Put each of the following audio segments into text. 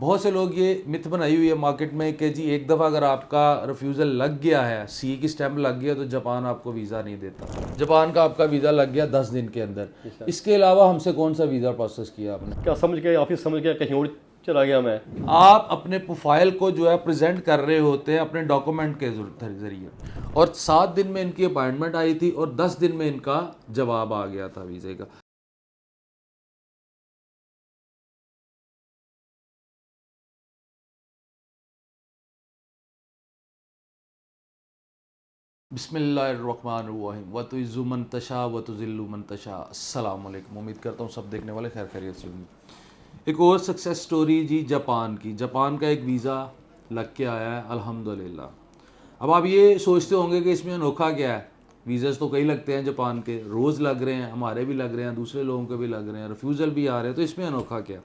बहुत से लोग ये मिथ बनाई हुई है मार्केट में कि जी एक दफ़ा अगर आपका रिफ्यूज़ल लग गया है, सी की स्टैंप लग गया तो जापान आपको वीज़ा नहीं देता। जापान का आपका वीज़ा लग गया 10 दिन के अंदर। इसके अलावा हमसे कौन सा वीज़ा प्रोसेस किया आपने? क्या समझ के ऑफिस समझ के कहीं और चला गया मैं। आप अपने प्रोफाइल को जो है प्रेजेंट कर रहे होते हैं अपने डॉक्यूमेंट के ज़रिए, और 7 दिन में इनकी अपॉइंटमेंट आई थी और 10 दिन में इनका जवाब आ गया था वीज़े का। बिस्मिल्लाहिर्रहमानिर्रहीम वतुइज़्ज़ु मन तशा वतुज़िल्लु मन तशा। अस्सलाम वालेकुम। उम्मीद करता हूँ सब देखने वाले खैर खैरियत से होंगे। एक और सक्सेस स्टोरी जी जापान की। जापान का एक वीज़ा लग के आया है अल्हम्दुलिल्लाह। अब आप ये सोचते होंगे कि इसमें अनोखा क्या है, वीज़ाज़ तो कई लगते हैं जापान के, रोज़ लग रहे हैं, हमारे भी लग रहे हैं, दूसरे लोगों के भी लग रहे हैं, रिफ्यूज़ल भी आ रहे हैं, तो इसमें अनोखा क्या?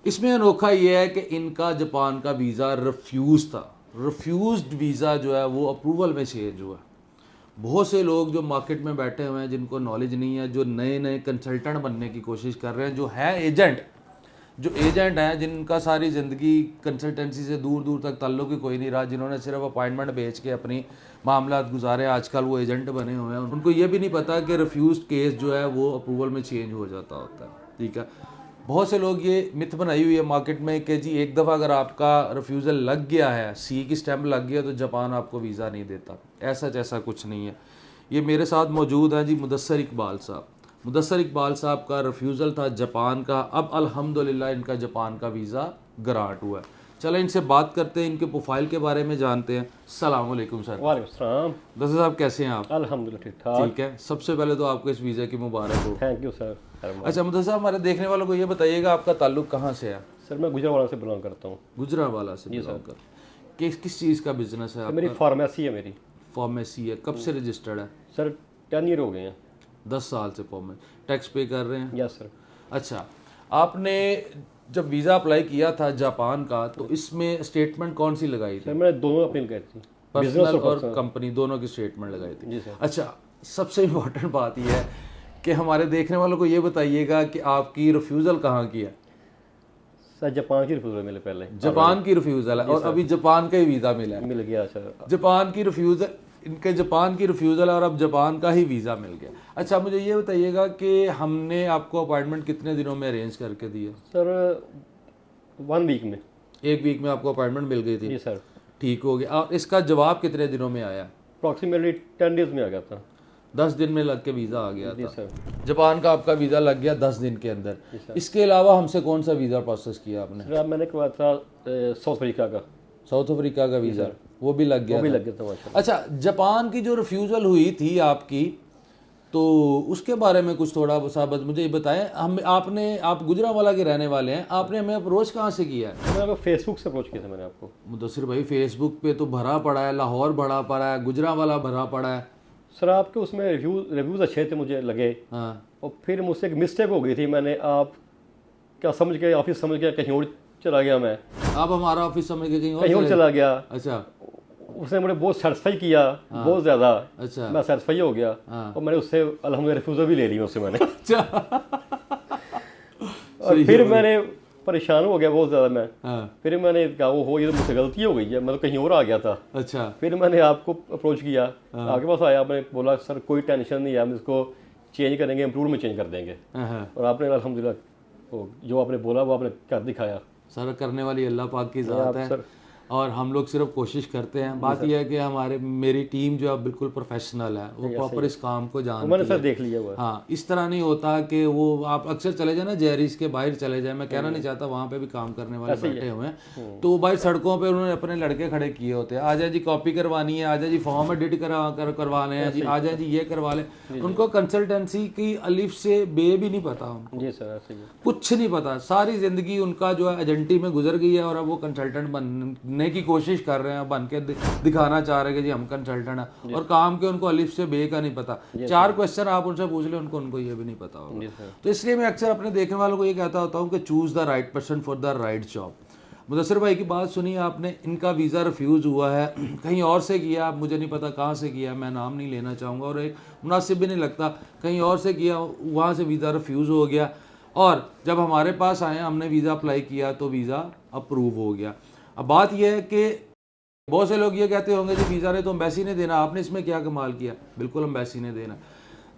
इसमें अनोखा ये है कि इनका जापान का वीज़ा रिफ्यूज़ था। रिफ्यूज़्ड वीज़ा जो है वो अप्रूवल में चेंज हुआ। बहुत से लोग जो मार्केट में बैठे हुए हैं, जिनको नॉलेज नहीं है, जो नए नए कंसल्टेंट बनने की कोशिश कर रहे हैं, जो है एजेंट, जो एजेंट हैं, जिनका सारी ज़िंदगी कंसल्टेंसी से दूर दूर तक ताल्लुक ही कोई नहीं रहा, जिन्होंने सिर्फ अपॉइंटमेंट बेच के अपनी मामला गुजारे, आजकल वो एजेंट बने हुए हैं। उनको ये भी नहीं पता कि रिफ्यूज़ केस जो है वो अप्रूवल में चेंज हो जाता होता है। ठीक है, बहुत से लोग ये मिथ बनाई हुई है मार्केट में कि जी एक दफ़ा अगर आपका रिफ्यूज़ल लग गया है, सी की स्टैंप लग गया तो जापान आपको वीज़ा नहीं देता। ऐसा जैसा कुछ नहीं है। ये मेरे साथ मौजूद हैं जी मुदस्सर इकबाल साहब। मुदस्सर इकबाल साहब का रिफ्यूज़ल था जापान का, अब अल्हम्दुलिल्लाह इनका जापान का वीज़ा ग्रांट हुआ है। चलो इनसे बात करते हैं, इनके प्रोफाइल के बारे में जानते हैं। अस्सलाम वालेकुम सर। वालेकुम सलाम। मुदस्सर साहब कैसे हैं आप? अल्हम्दुलिल्लाह ठीक ठाक। ठीक है, सबसे पहले तो आपको इस वीज़ा की मुबारक हो। Thank you sir. अच्छा मुदस्सर साहब, हमारे देखने वालों को ये बताइएगा आपका ताल्लुक कहाँ से है? सर मैं गुजरावाला से बिलोंग करता हूँ। गुजरावाला से बिलोंग कर। किस चीज़ का बिजनेस है सर आपका? मेरी फार्मेसी है मेरी। फार्मेसी है। कब से रजिस्टर्ड है? सर 10 ईयर हो गए हैं। 10 साल से फार्मेसी। टैक्स पे कर रहे हैं? Yes sir. अच्छा, आपने जब वीज़ा अप्लाई किया था जापान का तो इसमें स्टेटमेंट कौन सी लगाई सर थी? मैंने दोनों अपील की थी, पर्सनल और कंपनी दोनों की स्टेटमेंट लगाई थी? जी सर। अच्छा, सबसे इम्पोर्टेंट बात यह है कि हमारे देखने वालों को ये बताइएगा कि आपकी रिफ्यूज़ल कहाँ की है? सर जापान की रिफ्यूज़ल मिले पहले। जापान की रिफ्यूज़ल है और अभी जापान का ही वीज़ा मिला है। मिल गया सर। जापान की रिफ्यूज़ल, इनके जापान की रिफ्यूज़ल और अब जापान का ही वीज़ा मिल गया। अच्छा मुझे ये बताइएगा कि हमने आपको अपॉइंटमेंट कितने दिनों में अरेंज करके दी है? सर 1 वीक में। 1 वीक में आपको अपॉइंटमेंट मिल गई थी? जी सर। ठीक हो गया। और इसका जवाब कितने दिनों में आया? अप्रॉक्सीमेटली 10 डेज में आ गया था। 10 दिन में लग के वीज़ा आ गया जी था। सर। जापान का आपका वीज़ा लग गया 10 दिन के अंदर। इसके अलावा हमसे कौन सा वीज़ा प्रोसेस किया आपने? सर मैंने करवाया था साउथ अफ्रीका का। साउथ अफ्रीका का वीज़ा, वो भी लग गया? वो भी था? लग गया था माशाल्लाह। अच्छा, जापान की जो रिफ्यूज़ल हुई थी आपकी, तो उसके बारे में कुछ थोड़ा सा मुझे बताएं। आप गुजरांवाला के रहने वाले हैं, आपने हमें अप्रोच कहाँ से किया है? मैंने फेसबुक से अप्रोच किया था मैंने आपको। मुदस्सिर भाई, फेसबुक पे तो भरा पड़ा है, लाहौर भरा पड़ा है, गुजरांवाला भरा पड़ा है। सर आपके उसमें रिव्यूज़ अच्छे थे मुझे लगे। हाँ, और फिर मुझसे एक मिस्टेक हो गई थी, मैंने आप क्या समझ के ऑफिस समझ के कहीं और चला गया मैं। आप हमारा ऑफिस समझ के कहीं कहीं और चला गया। अच्छा उसने मुझे बहुत सेटिस्फाई किया, बहुत ज़्यादा। अच्छा। मैं सेटिस्फाई हो गया। और मैंने उससे अल्हम्दुलिल्लाह रिफ्यूज़ल भी ले ली उससे मैंने। अच्छा और फिर मैंने परेशान हो गया बहुत ज़्यादा मैं। हाँ, फिर मैंने कहा वो हो, ये तो मुझसे गलती हो गई है, मैं तो कहीं और आ गया था। अच्छा। फिर मैंने आपको अप्रोच किया, आपके पास आया, आपने बोला सर कोई टेंशन नहीं है, हम इसको चेंज करेंगे, इम्प्रूव में चेंज कर देंगे। हाँ, और आपने अल्हम्दुलिल्लाह वो जो आपने बोला वो आपने कर दिखाया। सर करने वाली अल्लाह पाक की ज़ात है सर और हम लोग सिर्फ कोशिश करते हैं। बात यह है कि मेरी टीम जो है बिल्कुल प्रोफेशनल है, वो प्रॉपर इस काम को जानती मैंने है। सर देख लिया हुआ है। हाँ, इस तरह नहीं होता कि वो आप अक्सर चले जाए ना जहरीस के बाहर चले जाए, मैं कहना नहीं चाहता, वहाँ पे भी काम करने वाले बैठे हुए हैं, तो वो बाहर सड़कों पे उन्होंने अपने लड़के खड़े किए होते हैं। आजा जी कॉपी करवानी है, आजा जी फॉर्म एडिट करवाने हैं जी, आजा जी ये करवा लें। उनको कंसल्टेंसी की अलिफ से बे भी नहीं पता, उनको जी सर ऐसे ही है। कुछ नहीं पता। सारी ज़िंदगी उनका जो है एजेंटी में गुजर गई है और अब वो कंसल्टेंट बनने की कोशिश कर रहे हैं, बन के दिखाना चाह रहे हैं कि जी हम कंसल्टेंट हैं, और काम के उनको अलिफ से बे का नहीं पता। 4 क्वेश्चन आप उनसे पूछ ले, उनको ये भी नहीं पता होगा। तो इसलिए मैं अक्सर अपने देखने वालों को ये कहता होता हूँ कि choose the right person for the right job. Mudassir भाई की बात सुनी आपने, इनका वीज़ा रिफ्यूज़ हुआ है, कहीं और से किया, मुझे नहीं पता कहाँ से किया, मैं नाम नहीं लेना चाहूँगा और एक मुनासिब भी नहीं लगता, कहीं और से किया, वहाँ से वीज़ा रिफ्यूज़ हो गया। और जब हमारे पास आए, हमने वीज़ा अप्लाई किया तो वीज़ा अप्रूव हो गया। अब बात यह है कि बहुत से लोग ये कहते होंगे जी वीज़ा ने तो एम्बेसी ने देना, आपने इसमें क्या कमाल किया। बिल्कुल एम्बेसी ने देना।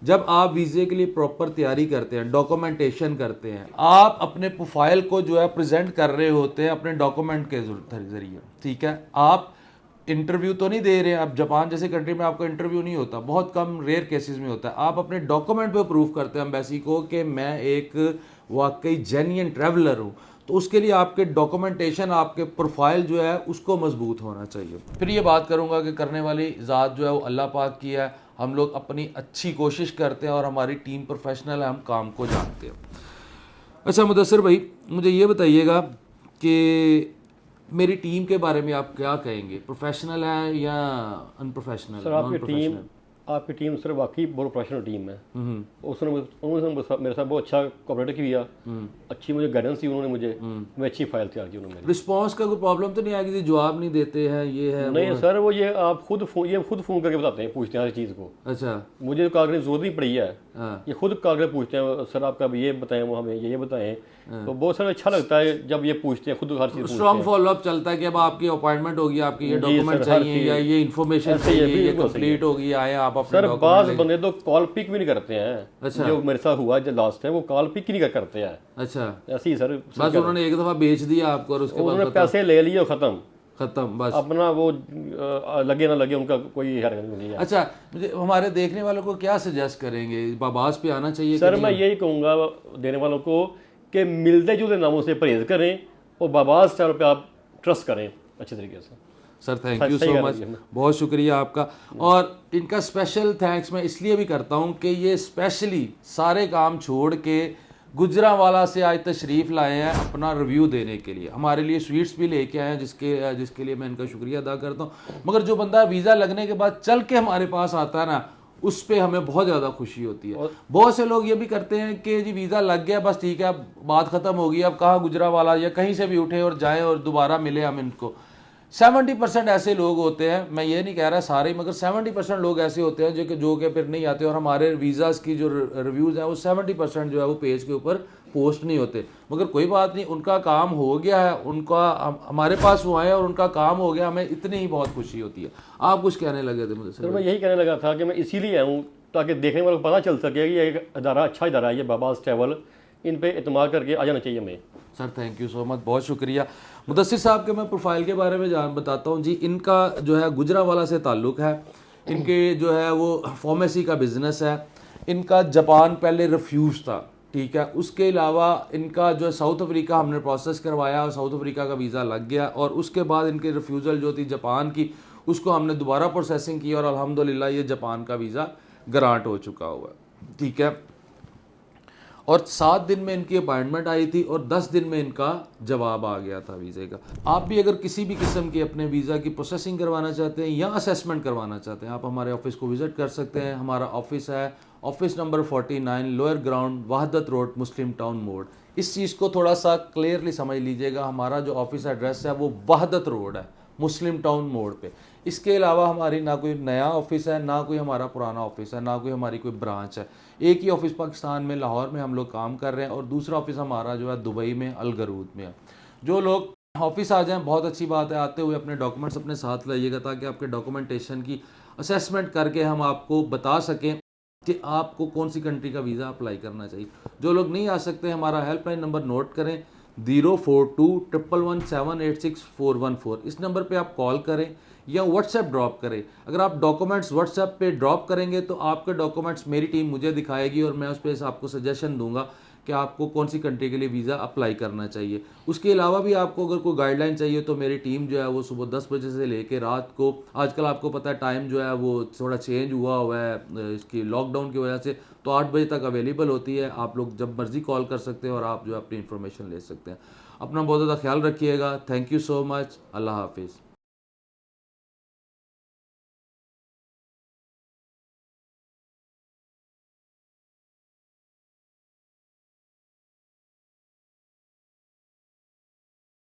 जब आप वीज़े के लिए प्रॉपर तैयारी करते हैं, डॉक्यूमेंटेशन करते हैं, आप अपने प्रोफाइल को जो है प्रेजेंट कर रहे होते हैं अपने डॉक्यूमेंट के ज़रिए, ठीक है। आप इंटरव्यू तो नहीं दे रहे हैं। अब जापान जैसे कंट्री में आपका इंटरव्यू नहीं होता, बहुत कम रेयर केसेस में होता है। आप अपने डॉक्यूमेंट पे प्रूफ करते हैं एम्बेसी को कि मैं एक वाकई जेन्युइन ट्रैवलर हूँ। तो उसके लिए आपके डॉक्यूमेंटेशन, आपके प्रोफाइल जो है उसको मजबूत होना चाहिए। फिर ये बात करूँगा कि करने वाली ज़ात जो है वो अल्लाह पाक की है। हम लोग अपनी अच्छी कोशिश करते हैं और हमारी टीम प्रोफेशनल है, हम काम को जानते हैं। अच्छा मुदस्सिर भाई, मुझे ये बताइएगा कि मेरी टीम के बारे में आप क्या कहेंगे, प्रोफेशनल है या अनप्रोफेशनल? सर आपकी टीम सर वाकई बहुत प्रोफेशनल टीम है। उन्होंने मेरे साथ बहुत अच्छा कोऑपरेट किया, अच्छी मुझे गाइडेंस दी उन्होंने मुझे, मैं अच्छी फाइल तैयार की उन्होंने। रिस्पांस का कोई प्रॉब्लम तो नहीं आएगी जी, जवाब नहीं देते हैं ये है नहीं सर, वो ये आप खुद फ़ोन करके बताते हैं, पूछते हैं हर चीज़ को। अच्छा, मुझे कागज की जरूरत नहीं पड़ी है, हाँ। ये खुद कागज पूछते हैं, सर आपका ये बताएं, वो हमें ये बताएं। तो बहुत सारा अच्छा लगता है जब ये पूछते हैं, खुद हर चीज़ पूछते स्ट्रॉन्ग हैं। फॉलोअप चलता है कि अब आपकी अपॉइंटमेंट होगी, आपकी ये जी डॉक्यूमेंट सर, हर चाहिए चीज़। या ये इन्फॉर्मेशन ऐसे ही है, चाहिए, ये बिल्कुल सही कंप्लीट होगी, आए आप अपने सर document बाज़ लेके। बंदे तो कॉल पिक भी नहीं करते हैं। अच्छा। जो मेरे साथ हुआ जो लास्ट है, वो कॉल पिक ही नहीं करते हैं। अच्छा, ऐसे ही सर, बस उन्होंने एक दफ़ा बेच दिया आपको और उसके उन्होंने बाद पैसे ले लिए और ख़त्म, खत्म बस। अपना वो लगे ना लगे उनका कोई हरकत नहीं है। अच्छा, मुझे हमारे देखने वालों को क्या सजेस्ट करेंगे, बाबास पे आना चाहिए सर कि मैं नहीं? यही कहूँगा देने वालों को कि मिलते जुलते नामों से परहेज करें और बाबाज स्टाइल पे आप ट्रस्ट करें अच्छे तरीके से। सर थैंक यू सही सो कह मच, रही है। बहुत शुक्रिया आपका। और इनका स्पेशल थैंक्स मैं इसलिए भी करता हूँ कि ये स्पेशली सारे काम छोड़ के गुजरांवाला से आज तशरीफ़ लाए हैं अपना रिव्यू देने के लिए। हमारे लिए स्वीट्स भी लेके आए हैं जिसके लिए मैं इनका शुक्रिया अदा करता हूँ। मगर जो बंदा वीज़ा लगने के बाद चल के हमारे पास आता है ना, उस पर हमें बहुत ज़्यादा खुशी होती है। बहुत से लोग ये भी करते हैं कि जी वीज़ा लग गया बस ठीक है, अब बात ख़त्म हो गई, अब कहाँ गुजरांवाला या कहीं से भी उठे और जाएं और दोबारा मिले हम इनको। 70% ऐसे लोग होते हैं, मैं ये नहीं कह रहा सारे, मगर 70% लोग ऐसे होते हैं जो कि फिर नहीं आते। और हमारे वीज़ाज़ की जो रिव्यूज़ हैं वो 70% जो है वो पेज के ऊपर पोस्ट नहीं होते। मगर कोई बात नहीं, उनका काम हो गया है, हमारे पास वो आए और उनका काम हो गया, हमें इतनी ही बहुत खुशी होती है। आप कुछ कहने लगे थे मुझे सर सर? मैं यही कहने लगा था कि मैं इसीलिए आया हूँ ताकि देखने वालों को पता चल सके कि ये एक अदारा अच्छा इदारा है, ये बाबाज ट्रैवल, इन पे इत्मीनान करके आ जाना चाहिए हमें। Sir thank you so much, बहुत शुक्रिया। मुदस्सिर साहब के मैं प्रोफाइल के बारे में बताता हूँ जी। इनका जो है गुजरांवाला से ताल्लुक़ है, इनके जो है वो फार्मेसी का बिज़नेस है। इनका जापान पहले रिफ्यूज़ था, ठीक है। उसके अलावा इनका जो है साउथ अफ्रीका हमने प्रोसेस करवाया और साउथ अफ्रीका का वीज़ा लग गया। और उसके बाद इनकी रिफ्यूज़ल जो थी जापान की, उसको हमने दोबारा प्रोसेसिंग की और अल्हम्दुलिल्लाह ये जापान का वीज़ा ग्रांट हो चुका हुआ है, ठीक है। और 7 दिन में इनकी अपॉइंटमेंट आई थी और 10 दिन में इनका जवाब आ गया था वीज़े का। आप भी अगर किसी भी किस्म की अपने वीज़ा की प्रोसेसिंग करवाना चाहते हैं या असेसमेंट करवाना चाहते हैं, आप हमारे ऑफिस को विज़िट कर सकते हैं। हमारा ऑफिस है office number 49 lower ground Wahdat road Muslim town मोड़। इस चीज़ को थोड़ा सा क्लियरली समझ लीजिएगा, हमारा जो ऑफिस एड्रेस है वो वहदत रोड है मुस्लिम टाउन मोड़ पे। इसके अलावा हमारी ना कोई नया ऑफिस है, ना कोई हमारा पुराना ऑफिस है, ना कोई हमारी कोई ब्रांच है। एक ही ऑफिस पाकिस्तान में लाहौर में हम लोग काम कर रहे हैं और दूसरा ऑफिस हमारा जो है दुबई में अलगरूद में है। जो लोग ऑफिस आ जाएं बहुत अच्छी बात है, आते हुए अपने डॉक्यूमेंट्स अपने साथ लाइएगा ताकि आपके डॉक्यूमेंटेशन की असेसमेंट करके हम आपको बता सकें कि आपको कौन सी कंट्री का वीज़ा अप्लाई करना चाहिए। जो लोग नहीं आ सकते, हमारा हेल्पलाइन नंबर नोट करें 04211786414। इस नंबर पे आप कॉल करें या व्हाट्सएप ड्रॉप करें। अगर आप डॉक्यूमेंट्स व्हाट्सएप पे ड्रॉप करेंगे तो आपके डॉक्यूमेंट्स मेरी टीम मुझे दिखाएगी और मैं उस पर आपको सजेशन दूंगा कि आपको कौन सी कंट्री के लिए वीज़ा अप्लाई करना चाहिए। उसके अलावा भी आपको अगर कोई गाइडलाइन चाहिए तो मेरी टीम जो है वो सुबह 10 बजे से लेकर रात को, आजकल आपको पता है टाइम जो है वो थोड़ा चेंज हुआ है इसकी लॉकडाउन की वजह से, तो 8 बजे तक अवेलेबल होती है। आप लोग जब मर्ज़ी कॉल कर सकते हैं और आप जो है अपनी इन्फॉर्मेशन ले सकते हैं। अपना बहुत ज़्यादा ख्याल रखिएगा। Thank you so much. अल्लाह हाफिज़।